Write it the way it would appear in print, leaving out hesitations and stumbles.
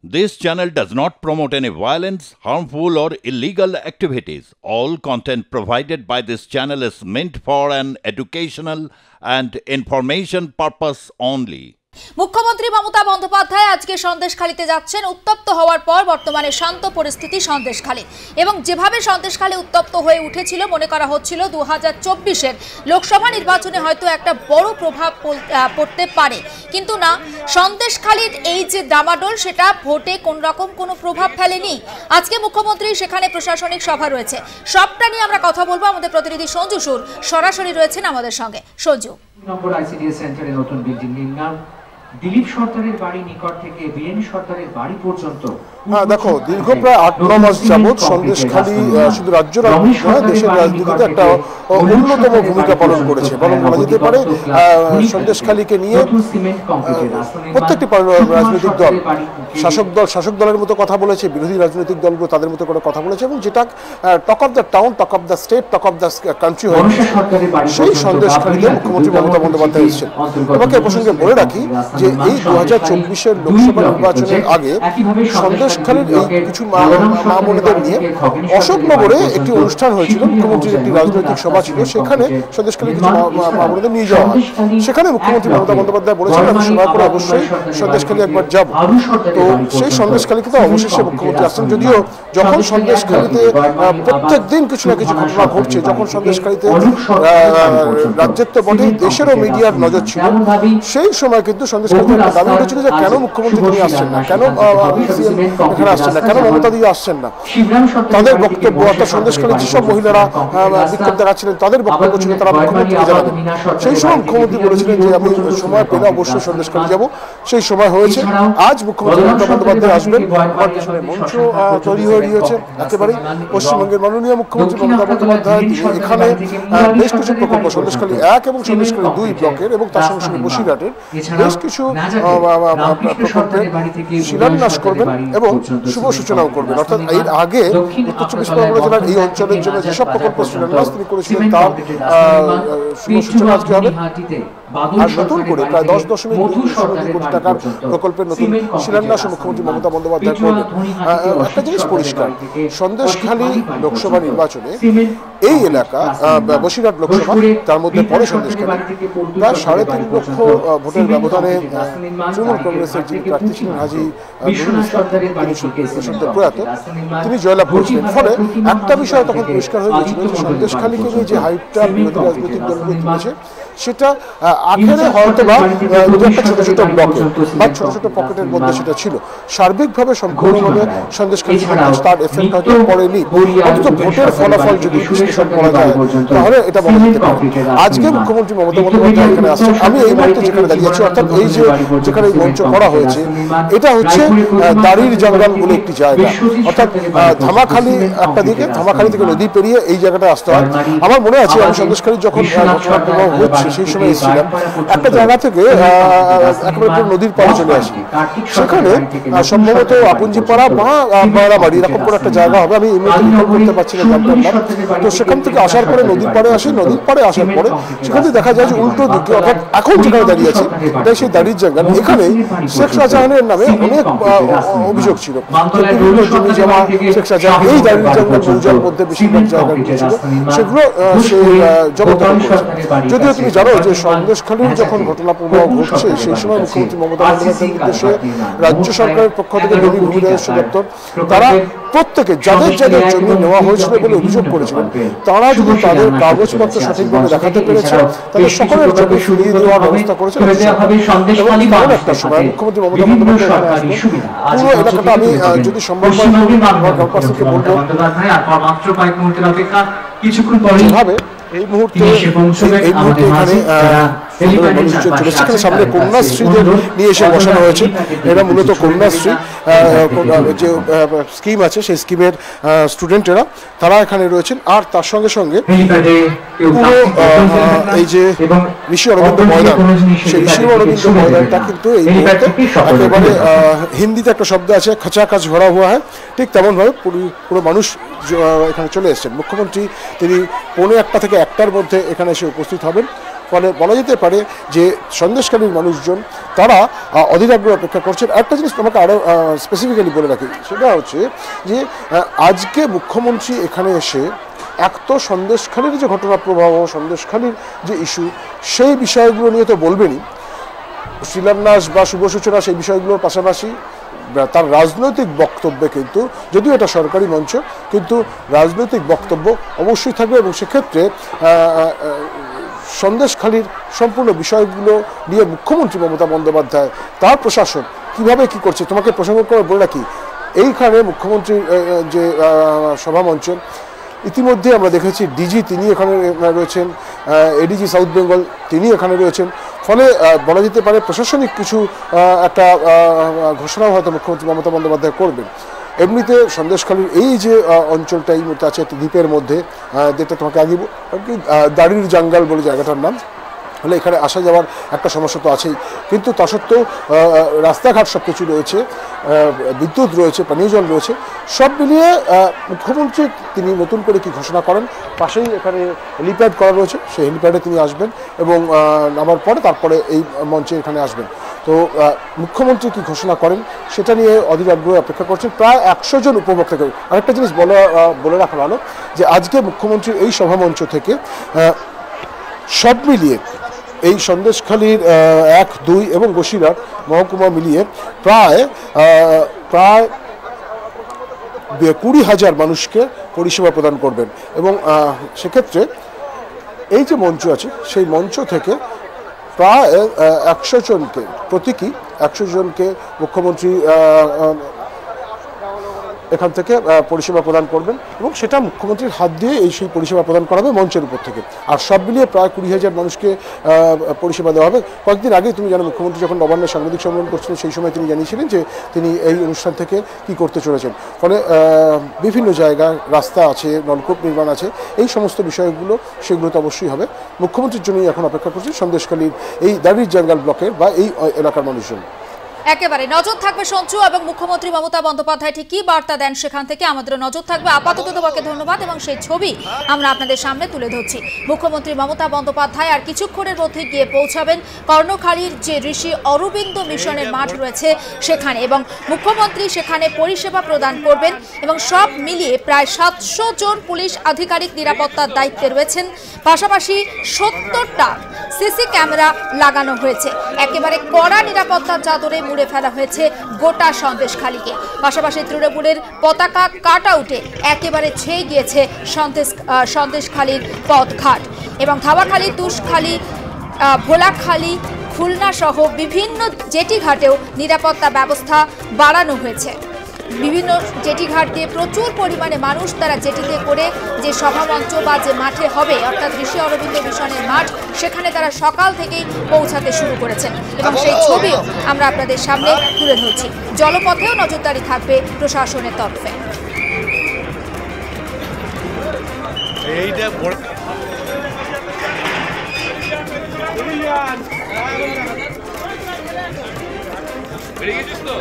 This channel does not promote any violence, harmful, or illegal activities. All content provided by this channel is meant for an educational and information purpose only. মুখ্যমন্ত্রী মমতা বন্দ্যোপাধ্যায় আজকে সন্দেশখালীতে যাচ্ছেন। উত্তপ্ত হওয়ার পর বর্তমানে শান্ত পরিস্থিতি সন্দেশখালী, এবং যেভাবে সন্দেশখালী উত্তপ্ত হয়ে উঠেছিল মনে করা হচ্ছিল 2024-এর লোকসভা নির্বাচনে হয়তো একটা বড় প্রভাব পড়তে পারে, কিন্তু না, সন্দেশখালীর এই যে ডামাডোল সেটা ভোটে কোন রকম কোনো প্রভাব ফেলেনি। আজকে মুখ্যমন্ত্রী সেখানে প্রশাসনিক সভা রয়েছে, সবটা নিয়ে আমরা কথা বলবো। আমাদের প্রতিনিধি সঞ্জু সুর সরাসরি রয়েছেন আমাদের সঙ্গে। সঞ্জু, নম্বর আইসিডিএস সেন্টারে নতুন বিল্ডিং নির্মাণ, দিলীপ সরকারের বাড়ি নিকট থেকে বীরেন সরকারের বাড়ি পর্যন্ত। দেখো, দীর্ঘ প্রায় 8-9 মাস যাবৎ সন্দেশখালী শুধু রাজ্য নয়, দেশের রাজনীতিতে একটা অন্যতম ভূমিকা পালন করেছে। বরং বলা যেতে পারে সন্দেশখালীকে নিয়ে প্রত্যেকটি রাজনৈতিক দল, শাসক দলের মতো কথা বলেছে, বিরোধী রাজনৈতিক দলগুলো তাদের মতো করে কথা বলেছে, এবং যেটা talk of the town, talk of the state, talk of the country হয়ে সেই সন্দেশখালীতে মুখ্যমন্ত্রী মমতা বন্দ্যোপাধ্যায় এসেছেন। আমাকে এ প্রসঙ্গে বলে রাখি যে এই 2024-এর লোকসভা নির্বাচনের আগে সন্দেশখালীর এই কিছু মা বোনেদের নিয়ে অশোকনগরে একটি অনুষ্ঠান হয়েছিল। মুখ্যমন্ত্রীর একটি রাজনৈতিক সভা ছিল, সেখানে সন্দেশখালীর কিছু মা বোনেদের নিয়ে যাওয়া হয়। সেখানে মুখ্যমন্ত্রী মমতা বন্দ্যোপাধ্যায় বলেছেন আমি সময় করে অবশ্যই সন্দেশখালী একবার যাব। তো সেই সন্দেশখালীতে তো অবশেষে মুখ্যমন্ত্রী আসছেন, যদিও যখন সন্দেশখালীতে প্রত্যেক দিন কিছু না কিছু ঘটনা ঘটছে, যখন সন্দেশখালীতে রাজ্যের তো বটেই দেশেরও মিডিয়ার নজর ছিল, সেই সময় কিন্তু সন্দেশখালীতে দাবি উঠেছিল যে কেন মুখ্যমন্ত্রী তিনি আসছেন না, কেন এখানে আসছেন না, কেন মমতা দিয়ে আসছেন না। তাদের বক্তব্য, অর্থাৎ সন্দেশখালীর যেসব মহিলারা বিক্ষোভ দেখাচ্ছিলেন তাদের বক্তব্য ছিল তারা মুখ্যমন্ত্রীকে জানাবেন। সেই সময় মুখ্যমন্ত্রী বলেছিলেন যে আমি সময় পেলে অবশ্যই সন্দেশখালী যাব। সেই সময় হয়েছে, আজ মুখ্যমন্ত্রী মমতা বন্দ্যোপাধ্যায় আসবেন। আমার পিছনে মঞ্চ তৈরি হয়ে গিয়েছে একেবারে। পশ্চিমবঙ্গের মাননীয় মুখ্যমন্ত্রী মমতা বন্দ্যোপাধ্যায় এখানে বেশ কিছু প্রকল্প, সন্দেশখালী 1 এবং সন্দেশখালী 2 ব্লকের এবং তার সঙ্গে সঙ্গে বসিরহাটের বেশ কিছু প্রকল্পের শিলান্যাস করবেন এবং শুভ সূচনাও করবেন। অর্থাৎ এর আগে উত্তর 24 পরগনা জেলার এই অঞ্চলের জন্য যেসব প্রকল্পের শিলান্যাস তিনি করেছিলেন তার শুভ সূচনা আজকে হবে। আর নতুন করে প্রায় 10.2 কোটি টাকার প্রকল্পের নতুন শিলান্যাস মুখ্যমন্ত্রী মমতা বন্দ্যোপাধ্যায় করবেন। একটা জিনিস পরিষ্কার, সন্দেশখালী লোকসভা নির্বাচনে এই এলাকা বসিরহাট লোকসভা, তার মধ্যে পরে সন্দেশখালী, প্রায় 3.5 লক্ষ ভোটের ব্যবধানে তৃণমূল কংগ্রেসের যিনি প্রার্থী ছিলেন হাজী প্রয়াত, তিনি জয়লাভ করেছিলেন। ফলে একটা বিষয় তখন পরিষ্কার হয়ে গেছিল যে সন্দেশখালীকে নিয়ে যে হাইটটা বিরোধী রাজনৈতিক দলগুলো তুলেছে সেটা আখেরে হয়তো বা একটা ছোট ছোট ব্লকে বা ছোট ছোট পকেটের মধ্যে সেটা ছিল। সার্বিকভাবে সম্পূর্ণভাবে সন্দেশখালী তার এফেক্ট হয়তো পড়েনি। অন্তত ভোটের ফলাফল যদি বিশ্লেষণ করা যায় তাহলে এটা বলা যেতে পারে। আজকে মুখ্যমন্ত্রী মমতা বন্দ্যোপাধ্যায় এখানে আসছেন। আমি এই মুহূর্তে যেখানে দাঁড়িয়ে আছি, অর্থাৎ এই যে যেখানে মঞ্চ করা হয়েছে, এটা হচ্ছে দাড়ির জঙ্গল বলে একটি জায়গা। অর্থাৎ ধামাখালী একটা দিকে, ধামাখালী থেকে নদী পেরিয়ে এই জায়গাটা আসতে হয়। আমার মনে আছে আমি সন্দেশখালী যখন ঘটনা প্রবাহ হচ্ছে সেই সময় এসেছিলাম, একটা জায়গা থেকে একেবারে নদীর পাড়ে চলে আসি। সেখানে সম্ভবত আপনজিপাড়া বা বাড়ি এরকম করে একটা জায়গা হবে, আমি এই মুহূর্তে রিকল করতে পারছি না জানতাম না। তো সেখান থেকে আসার পরে নদীর পাড়ে আসি, নদীর পাড়ে আসার পরে সেখান থেকে দেখা যায় যে উল্টো দিকে, অর্থাৎ এখন যেখানে দাঁড়িয়ে আছি এটাই সেই দাড়ির জায়গা। এখানেই শেখ শাহজাহানের নামে অনেক অভিযোগ ছিল, বিভিন্ন জমি জমা শেখ শাহজাহান এই দাড়ির জঙ্গল মৌজার মধ্যে বেশিরভাগ জায়গাগুলো ছিল, সেগুলো সে জবরদখল করেছে। যদিও তুমি জানো যে সন্দেশখালীর যখন ঘটনা প্রবাহ ঘটছে সেই সময় মুখ্যমন্ত্রী মমতা বন্দ্যোপাধ্যায়ের নির্দেশে রাজ্য সরকারের পক্ষ থেকে ভূমি রাজস্ব দপ্তর তারা প্রত্যেকে যাদের যাদের জমি নেওয়া হয়েছিল বলে অভিযোগ করেছিলেন, তারা যদি তাদের কাগজপত্র সঠিকভাবে দেখাতে পেরেছে তাদের সকলের জমি ফিরিয়ে দেওয়ার ব্যবস্থা করেছে। এবং তেমন একটা সময় মুখ্যমন্ত্রী মমতা বন্দ্যোপাধ্যায় পুরো এলাকাটা আমি যদি সম্ভব হয় আমার কাছ থেকে বলবো যেভাবে এই মুহূর্তে এখানে সেখানে সামনে কন্যাশ্রীদের নিয়ে এসে বসানো হয়েছে। এরা মূলত কন্যাশ্রী যে স্কিম আছে সেই স্কিমের স্টুডেন্টেরা তারা এখানে রয়েছেন। আর তার সঙ্গে সঙ্গে পুরো এই যে ঋষি অরবিন্দ ময়দান, সেই ঋষি অরবিন্দ ময়দানটা কিন্তু এই মুহূর্তে একেবারে হিন্দিতে একটা শব্দ আছে খাচাখাচ ভরা হুয়া হয়, ঠিক তেমনভাবে পুরো মানুষ এখানে চলে এসেছেন। মুখ্যমন্ত্রী তিনি 1:45 থেকে 1টার মধ্যে এখানে এসে উপস্থিত হবেন। ফলে বলা যেতে পারে যে সন্দেশখালীর মানুষজন তারা অধীর আগ্রহে অপেক্ষা করছেন। একটা জিনিস তোমাকে আরও স্পেসিফিক্যালি বলে রাখি, সেটা হচ্ছে যে আজকে মুখ্যমন্ত্রী এখানে এসে এক তো সন্দেশখালীর যে ঘটনা প্রবাহ, সন্দেশখালীর যে ইস্যু, সেই বিষয়গুলো নিয়ে তো বলবেনই, শিলান্যাস বা শুভ সূচনা সেই বিষয়গুলোর পাশাপাশি তার রাজনৈতিক বক্তব্যে কিন্তু, যদিও এটা সরকারি মঞ্চ, কিন্তু রাজনৈতিক বক্তব্য অবশ্যই থাকবে এবং সেক্ষেত্রে সন্দেশখালীর সম্পূর্ণ বিষয়গুলো নিয়ে মুখ্যমন্ত্রী মমতা বন্দ্যোপাধ্যায় তার প্রশাসন কীভাবে কী করছে। তোমাকে প্রসঙ্গ করে বলে রাখি, এইখানে মুখ্যমন্ত্রীর যে সভামঞ্চ, ইতিমধ্যে আমরা দেখেছি ডিজি তিনি এখানে রয়েছেন, এডিজি সাউথ বেঙ্গল তিনি এখানে রয়েছেন, ফলে বলা যেতে পারে প্রশাসনিক কিছু একটা ঘোষণাও হয়তো মুখ্যমন্ত্রী মমতা বন্দ্যোপাধ্যায় করবেন। এমনিতে সন্দেশখালীর এই যে অঞ্চলটা এই মুহূর্তে আছে একটি দ্বীপের মধ্যে, যেটা তোমাকে আগে দাড়ির জাঙ্গাল বলে জায়গাটার নাম, ফলে এখানে আসা যাওয়ার একটা সমস্যা তো আছেই, কিন্তু তা সত্ত্বেও রাস্তাঘাট সব কিছু রয়েছে, বিদ্যুৎ রয়েছে, পানীয় জল রয়েছে, সব মিলিয়ে মুখ্যমন্ত্রী তিনি নতুন করে কি ঘোষণা করেন। পাশেই এখানে হেলিপ্যাড করা রয়েছে, সেই হেলিপ্যাডে তিনি আসবেন এবং নামার পরে তারপরে এই মঞ্চে এখানে আসবেন। তো মুখ্যমন্ত্রী কি ঘোষণা করেন সেটা নিয়ে অধীর আগ্রহে অপেক্ষা করছেন প্রায় 100 জন উপভোক্তাকে। আরেকটা জিনিস বলে রাখা ভালো যে আজকে মুখ্যমন্ত্রী এই সভামঞ্চ থেকে সব মিলিয়ে এই সন্দেশখালীর 1, 2 এবং বসিরহাট মহকুমা মিলিয়ে প্রায় 20,000 মানুষকে পরিষেবা প্রদান করবেন এবং সেক্ষেত্রে এই যে মঞ্চ আছে সেই মঞ্চ থেকে প্রায় 100 জনকে, প্রতীকী 100 জনকে মুখ্যমন্ত্রী এখান থেকে পরিষেবা প্রদান করবেন এবং সেটা মুখ্যমন্ত্রীর হাত দিয়ে সেই পরিষেবা প্রদান করা হবে মঞ্চের উপর থেকে। আর সব মিলিয়ে প্রায় 20,000 মানুষকে পরিষেবা দেওয়া হবে। কয়েকদিন আগে তুমি জানো মুখ্যমন্ত্রী যখন নবান্নে সাংবাদিক সম্মেলন করছিলেন সেই সময় তিনি জানিয়েছিলেন যে তিনি এই অনুষ্ঠান থেকে কি করতে চলেছেন। ফলে বিভিন্ন জায়গায় রাস্তা আছে, নলকূপ নির্মাণ আছে, এই সমস্ত বিষয়গুলো সেগুলো তো অবশ্যই হবে। মুখ্যমন্ত্রীর জন্যই এখন অপেক্ষা করছেন সন্দেশখালীর এই দাড়ির জাঙ্গাল ব্লকের বা এই এলাকার মানুষজন। একেবারে নজর থাকবে সঞ্চু এবং মুখ্যমন্ত্রী মমতা বন্দ্যোপাধ্যায় ঠিক কি বার্তা দেন সেখান থেকে আমাদের নজর থাকবে। আপাতত তোমাকে ধন্যবাদ এবং সেই ছবি আমরা আপনাদের সামনে তুলে ধরছি। মুখ্যমন্ত্রী মমতা বন্দ্যোপাধ্যায় আর কিছুক্ষণের মধ্যে গিয়ে পৌঁছাবেন কর্ণখালীর যে ঋষি অরবিন্দ মিশনের মাঠ রয়েছে সেখানে এবং মুখ্যমন্ত্রী সেখানে পরিষেবা প্রদান করবেন এবং সব মিলিয়ে প্রায় 700 জন পুলিশ আধিকারিক নিরাপত্তার দায়িত্বে রয়েছেন। পাশাপাশি 70টা সিসি ক্যামেরা লাগানো হয়েছে। একেবারে কড়া নিরাপত্তার চাদরে মুড়ে ফেলা হয়েছে গোটা সন্দেশখালীকে। পাশাপাশি তৃণমূলের পতাকা কাট আউটে একেবারে ছেয়ে গিয়েছে সন্দেশখালীর পথঘাট এবং ধাবাখালী, তুষখালী, ভোলাখালী, খুলনা সহ বিভিন্ন জেটি ঘাটেও নিরাপত্তা ব্যবস্থা বাড়ানো হয়েছে। বিভিন্ন জেটি ঘাট দিয়ে প্রচুর পরিমাণে মানুষ তারা জেটিতে করে যে সভামঞ্চ বা যে মাঠে হবে অর্থাৎ ঋষি অরবিন্দ মিশনের মাঠ, সেখানে তারা সকাল থেকেই পৌঁছাতে শুরু করেছেন এবং সেই ছবিও আমরা আপনাদের সামনে তুলে ধরছি। জলপথেও নজরদারি থাকবে প্রশাসনের তরফে। বেরিয়ে গেছিস তো?